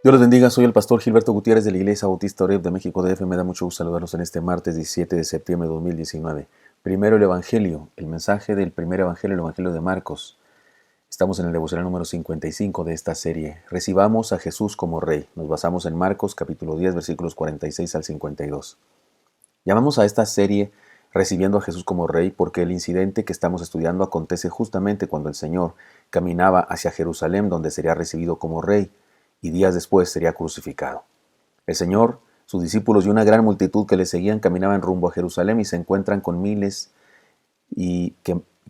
Dios los bendiga, soy el pastor Gilberto Gutiérrez de la Iglesia Bautista Oreb de México DF. Me da mucho gusto saludarlos en este martes 17 de septiembre de 2019. Primero el Evangelio, el mensaje del primer Evangelio, el Evangelio de Marcos. Estamos en el devocional número 55 de esta serie. Recibamos a Jesús como Rey. Nos basamos en Marcos capítulo 10, versículos 46 al 52. Llamamos a esta serie Recibiendo a Jesús como Rey porque el incidente que estamos estudiando acontece justamente cuando el Señor caminaba hacia Jerusalén, donde sería recibido como Rey, y días después sería crucificado. El Señor, sus discípulos y una gran multitud que le seguían caminaban rumbo a Jerusalén y se encuentran con miles y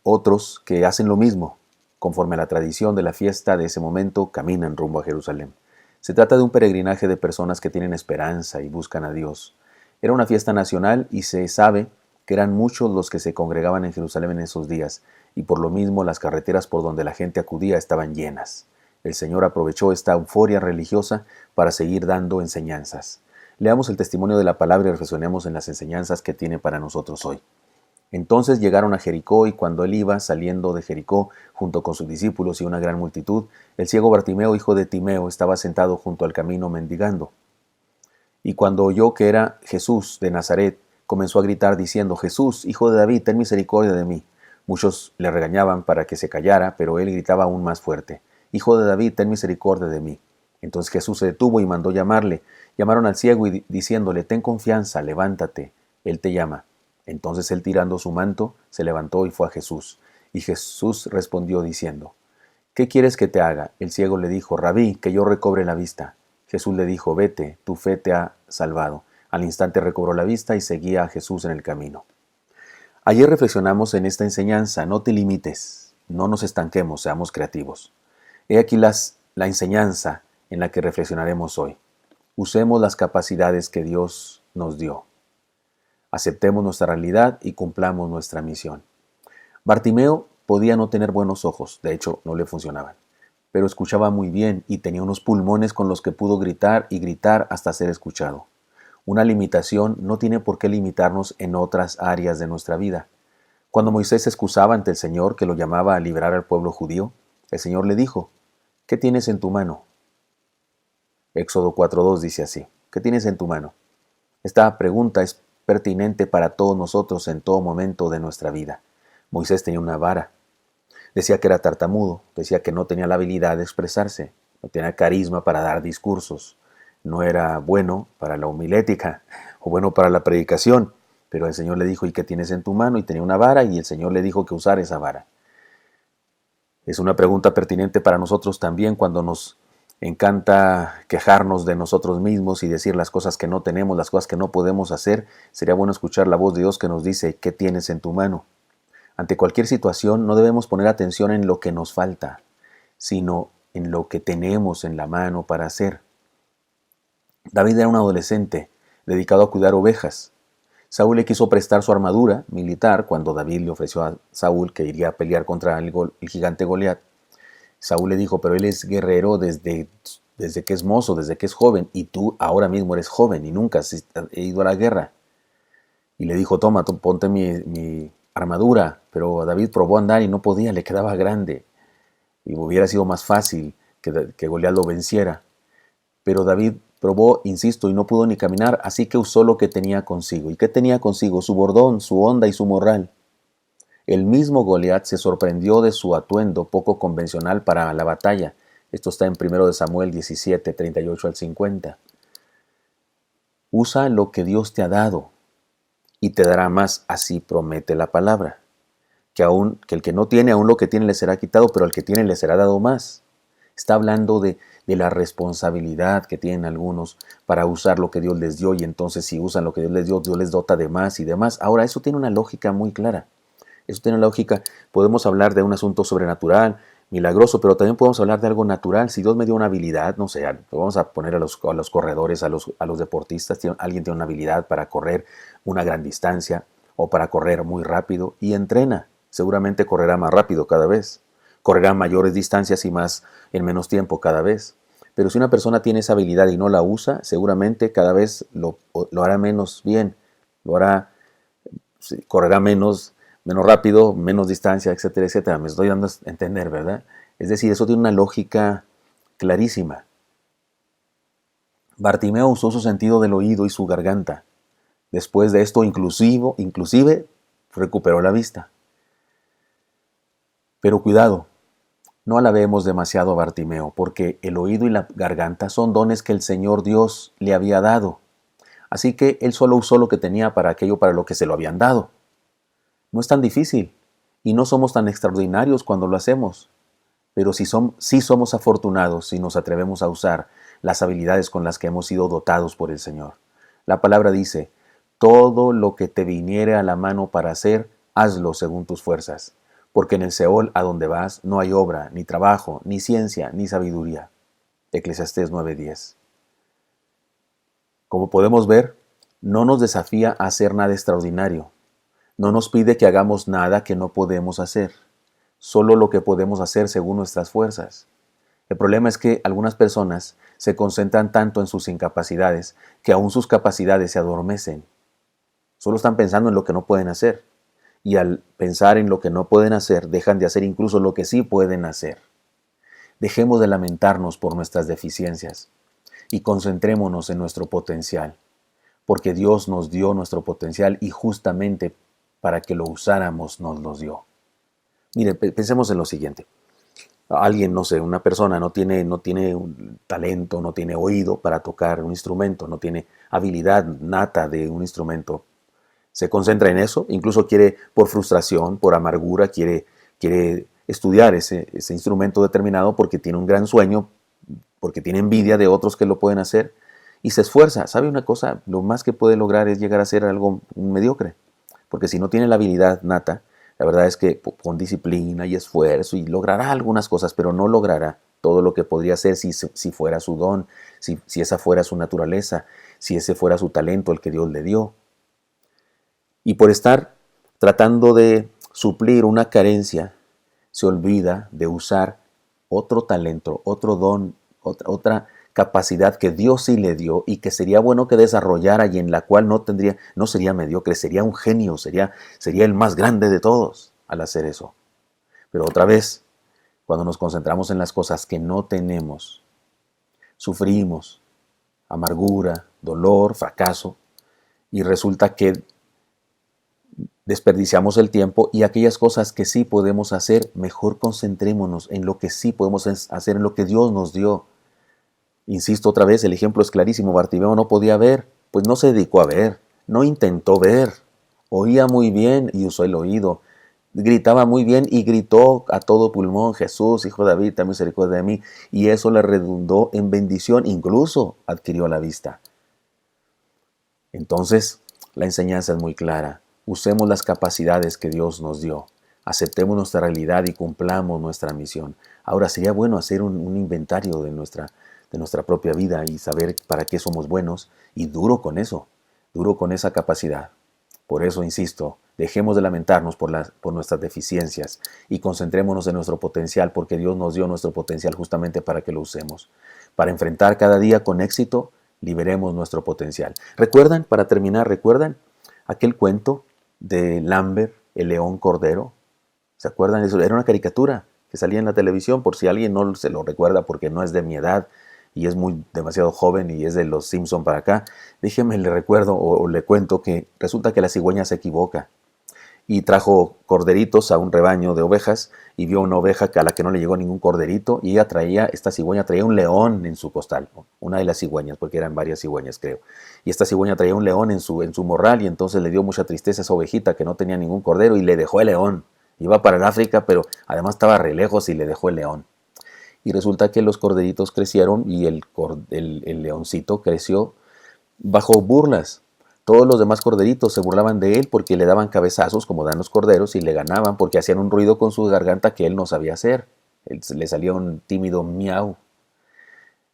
otros que hacen lo mismo. Conforme a la tradición de la fiesta de ese momento, caminan rumbo a Jerusalén. Se trata de un peregrinaje de personas que tienen esperanza y buscan a Dios. Era una fiesta nacional y se sabe que eran muchos los que se congregaban en Jerusalén en esos días, y por lo mismo las carreteras por donde la gente acudía estaban llenas. El Señor aprovechó esta euforia religiosa para seguir dando enseñanzas. Leamos el testimonio de la palabra y reflexionemos en las enseñanzas que tiene para nosotros hoy. Entonces llegaron a Jericó, y cuando él iba saliendo de Jericó, junto con sus discípulos y una gran multitud, el ciego Bartimeo, hijo de Timeo, estaba sentado junto al camino mendigando. Y cuando oyó que era Jesús de Nazaret, comenzó a gritar diciendo: Jesús, hijo de David, ten misericordia de mí. Muchos le regañaban para que se callara, pero él gritaba aún más fuerte: Hijo de David, ten misericordia de mí. Entonces Jesús se detuvo y mandó llamarle. Llamaron al ciego y diciéndole: Ten confianza, levántate, él te llama. Entonces él, tirando su manto, se levantó y fue a Jesús. Y Jesús respondió diciendo: ¿Qué quieres que te haga? El ciego le dijo: Rabí, que yo recobre la vista. Jesús le dijo: Vete, tu fe te ha salvado. Al instante recobró la vista y seguía a Jesús en el camino. Ayer reflexionamos en esta enseñanza: no te limites, no nos estanquemos, seamos creativos. He aquí la enseñanza en la que reflexionaremos hoy. Usemos las capacidades que Dios nos dio. Aceptemos nuestra realidad y cumplamos nuestra misión. Bartimeo podía no tener buenos ojos, de hecho no le funcionaban, pero escuchaba muy bien y tenía unos pulmones con los que pudo gritar y gritar hasta ser escuchado. Una limitación no tiene por qué limitarnos en otras áreas de nuestra vida. Cuando Moisés se excusaba ante el Señor, que lo llamaba a librar al pueblo judío, el Señor le dijo: ¿Qué tienes en tu mano? Éxodo 4:2 dice así: ¿Qué tienes en tu mano? Esta pregunta es pertinente para todos nosotros en todo momento de nuestra vida. Moisés tenía una vara. Decía que era tartamudo, decía que no tenía la habilidad de expresarse, no tenía carisma para dar discursos, no era bueno para la homilética o bueno para la predicación, pero el Señor le dijo: ¿y qué tienes en tu mano? Y tenía una vara, y el Señor le dijo que usara esa vara. Es una pregunta pertinente para nosotros también cuando nos encanta quejarnos de nosotros mismos y decir las cosas que no tenemos, las cosas que no podemos hacer. Sería bueno escuchar la voz de Dios que nos dice: ¿qué tienes en tu mano? Ante cualquier situación no debemos poner atención en lo que nos falta, sino en lo que tenemos en la mano para hacer. David era un adolescente dedicado a cuidar ovejas. Saúl le quiso prestar su armadura militar cuando David le ofreció a Saúl que iría a pelear contra el gigante Goliat. Saúl le dijo: pero él es guerrero desde que es mozo, desde que es joven, y tú ahora mismo eres joven y nunca has ido a la guerra. Y le dijo: toma, ponte mi armadura. Pero David probó a andar y no podía, le quedaba grande. Y hubiera sido más fácil que Goliat lo venciera. Pero David probó, insisto, y no pudo ni caminar, así que usó lo que tenía consigo. ¿Y qué tenía consigo? Su bordón, su honda y su morral. El mismo Goliat se sorprendió de su atuendo poco convencional para la batalla. Esto está en 1 Samuel 17, 38 al 50. Usa lo que Dios te ha dado y te dará más, así promete la palabra. Que el que no tiene, aún lo que tiene le será quitado, pero al que tiene le será dado más. Está hablando de la responsabilidad que tienen algunos para usar lo que Dios les dio, y entonces si usan lo que Dios les dio, Dios les dota de más y de más. Ahora, eso tiene una lógica muy clara. Eso tiene una lógica. Podemos hablar de un asunto sobrenatural, milagroso, pero también podemos hablar de algo natural. Si Dios me dio una habilidad, no sé, vamos a poner a los corredores, a los deportistas, alguien tiene una habilidad para correr una gran distancia o para correr muy rápido y entrena. Seguramente correrá más rápido cada vez, correrá mayores distancias y más en menos tiempo cada vez. Pero si una persona tiene esa habilidad y no la usa, seguramente cada vez lo hará menos bien, correrá menos rápido, menos distancia, etcétera, etcétera. Me estoy dando a entender, ¿verdad? Es decir, eso tiene una lógica clarísima. Bartimeo usó su sentido del oído y su garganta. Después de esto, inclusive recuperó la vista. Pero cuidado, no alabemos demasiado a Bartimeo, porque el oído y la garganta son dones que el Señor Dios le había dado. Así que él solo usó lo que tenía para aquello para lo que se lo habían dado. No es tan difícil, y no somos tan extraordinarios cuando lo hacemos. Pero sí somos afortunados si nos atrevemos a usar las habilidades con las que hemos sido dotados por el Señor. La palabra dice, todo lo que te viniere a la mano para hacer, hazlo según tus fuerzas, porque en el Seol a donde vas no hay obra, ni trabajo, ni ciencia, ni sabiduría. Eclesiastés 9:10. Como podemos ver, no nos desafía a hacer nada extraordinario. No nos pide que hagamos nada que no podemos hacer, solo lo que podemos hacer según nuestras fuerzas. El problema es que algunas personas se concentran tanto en sus incapacidades que aún sus capacidades se adormecen. Solo están pensando en lo que no pueden hacer. Y al pensar en lo que no pueden hacer, dejan de hacer incluso lo que sí pueden hacer. Dejemos de lamentarnos por nuestras deficiencias y concentrémonos en nuestro potencial, porque Dios nos dio nuestro potencial y justamente para que lo usáramos nos los dio. Mire, pensemos en lo siguiente. Alguien, no sé, una persona no tiene un talento, no tiene oído para tocar un instrumento, no tiene habilidad nata de un instrumento. Se concentra en eso, incluso quiere, por frustración, por amargura, quiere estudiar ese instrumento determinado porque tiene un gran sueño, porque tiene envidia de otros que lo pueden hacer y se esfuerza. ¿Sabe una cosa? Lo más que puede lograr es llegar a ser algo mediocre, porque si no tiene la habilidad nata, la verdad es que con disciplina y esfuerzo y logrará algunas cosas, pero no logrará todo lo que podría ser si fuera su don, si esa fuera su naturaleza, si ese fuera su talento, el que Dios le dio. Y por estar tratando de suplir una carencia, se olvida de usar otro talento, otro don, otra capacidad que Dios sí le dio y que sería bueno que desarrollara y en la cual no sería mediocre, sería un genio, sería el más grande de todos al hacer eso. Pero otra vez, cuando nos concentramos en las cosas que no tenemos, sufrimos amargura, dolor, fracaso, y resulta que desperdiciamos el tiempo y aquellas cosas que sí podemos hacer, mejor concentrémonos en lo que sí podemos hacer, en lo que Dios nos dio. Insisto otra vez, el ejemplo es clarísimo. Bartimeo no podía ver, pues no se dedicó a ver, no intentó ver. Oía muy bien y usó el oído. Gritaba muy bien y gritó a todo pulmón, Jesús, Hijo de David, ten misericordia de mí. Y eso le redundó en bendición, incluso adquirió la vista. Entonces, la enseñanza es muy clara. Usemos las capacidades que Dios nos dio. Aceptemos nuestra realidad y cumplamos nuestra misión. Ahora, sería bueno hacer un inventario de nuestra propia vida y saber para qué somos buenos, y duro con eso, duro con esa capacidad. Por eso, insisto, dejemos de lamentarnos por nuestras deficiencias y concentrémonos en nuestro potencial, porque Dios nos dio nuestro potencial justamente para que lo usemos. Para enfrentar cada día con éxito, liberemos nuestro potencial. ¿Recuerdan, para terminar, aquel cuento de Lambert, el león cordero? ¿Se acuerdan? Eso era una caricatura que salía en la televisión, por si alguien no se lo recuerda porque no es de mi edad y es demasiado joven y es de los Simpson para acá. Déjeme le recuerdo o le cuento que resulta que la cigüeña se equivoca y trajo corderitos a un rebaño de ovejas y vio una oveja a la que no le llegó ningún corderito y esta cigüeña traía un león en su costal, una de las cigüeñas, porque eran varias cigüeñas creo, y esta cigüeña traía un león en su morral y entonces le dio mucha tristeza a esa ovejita que no tenía ningún cordero y le dejó el león. Iba para el África, pero además estaba re lejos y le dejó el león. Y resulta que los corderitos crecieron y el leoncito creció bajo burlas. Todos los demás corderitos se burlaban de él porque le daban cabezazos como dan los corderos y le ganaban porque hacían un ruido con su garganta que él no sabía hacer. Le salía un tímido miau.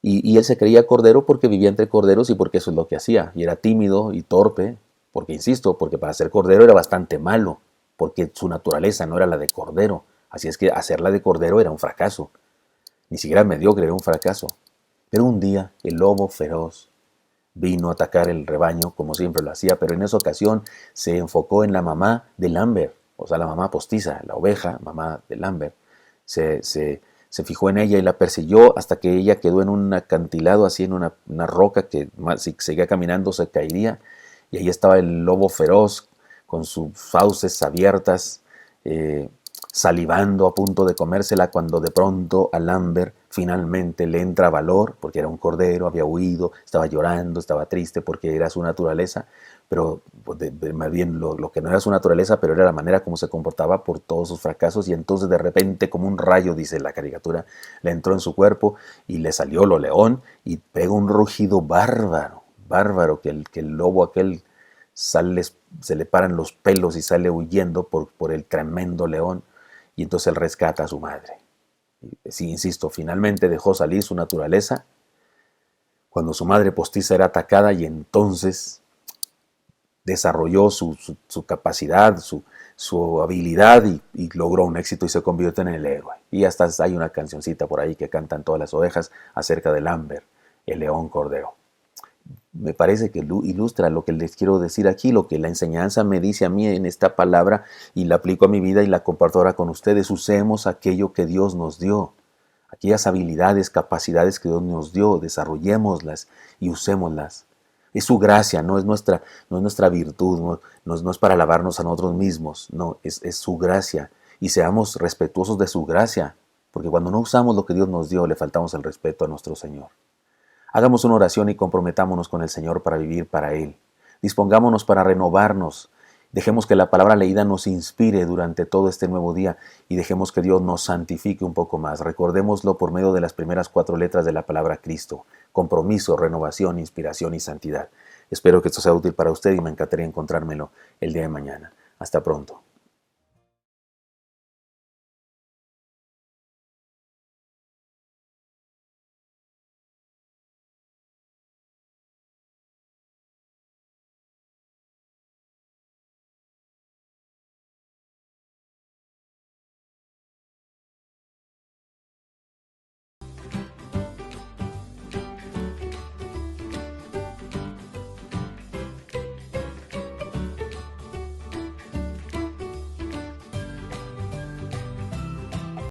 Y él se creía cordero porque vivía entre corderos y porque eso es lo que hacía. Y era tímido y torpe, porque insisto, porque para ser cordero era bastante malo, porque su naturaleza no era la de cordero. Así es que hacerla de cordero era un fracaso. Ni siquiera mediocre, era un fracaso. Pero un día el lobo feroz vino a atacar el rebaño, como siempre lo hacía, pero en esa ocasión se enfocó en la mamá de Lambert, o sea, la mamá postiza, la oveja, mamá de Lambert. Se se fijó en ella y la persiguió hasta que ella quedó en un acantilado, así en una roca que si seguía caminando se caería. Y ahí estaba el lobo feroz con sus fauces abiertas, salivando a punto de comérsela, cuando de pronto a Lambert finalmente le entra valor, porque era un cordero, había huido, estaba llorando, estaba triste porque era su naturaleza, pero más bien lo que no era su naturaleza, pero era la manera como se comportaba por todos sus fracasos, y entonces de repente, como un rayo, dice la caricatura, le entró en su cuerpo y le salió lo león y pega un rugido bárbaro, bárbaro, que el lobo aquel se le paran los pelos y sale huyendo por el tremendo león, y entonces él rescata a su madre. Sí, insisto, finalmente dejó salir su naturaleza cuando su madre postiza era atacada, y entonces desarrolló su capacidad, su habilidad, y logró un éxito y se convierte en el héroe. Y hasta hay una cancioncita por ahí que cantan todas las ovejas acerca de Lambert, el león cordero. Me parece que ilustra lo que les quiero decir aquí, lo que la enseñanza me dice a mí en esta palabra, y la aplico a mi vida y la comparto ahora con ustedes. Usemos aquello que Dios nos dio, aquellas habilidades, capacidades que Dios nos dio, desarrollémoslas y usémoslas. Es su gracia, no es nuestra virtud, no es para alabarnos a nosotros mismos, no, es su gracia, y seamos respetuosos de su gracia, porque cuando no usamos lo que Dios nos dio, le faltamos el respeto a nuestro Señor. Hagamos una oración y comprometámonos con el Señor para vivir para Él. Dispongámonos para renovarnos. Dejemos que la palabra leída nos inspire durante todo este nuevo día, y dejemos que Dios nos santifique un poco más. Recordémoslo por medio de las primeras 4 letras de la palabra Cristo: compromiso, renovación, inspiración y santidad. Espero que esto sea útil para usted y me encantaría encontrármelo el día de mañana. Hasta pronto.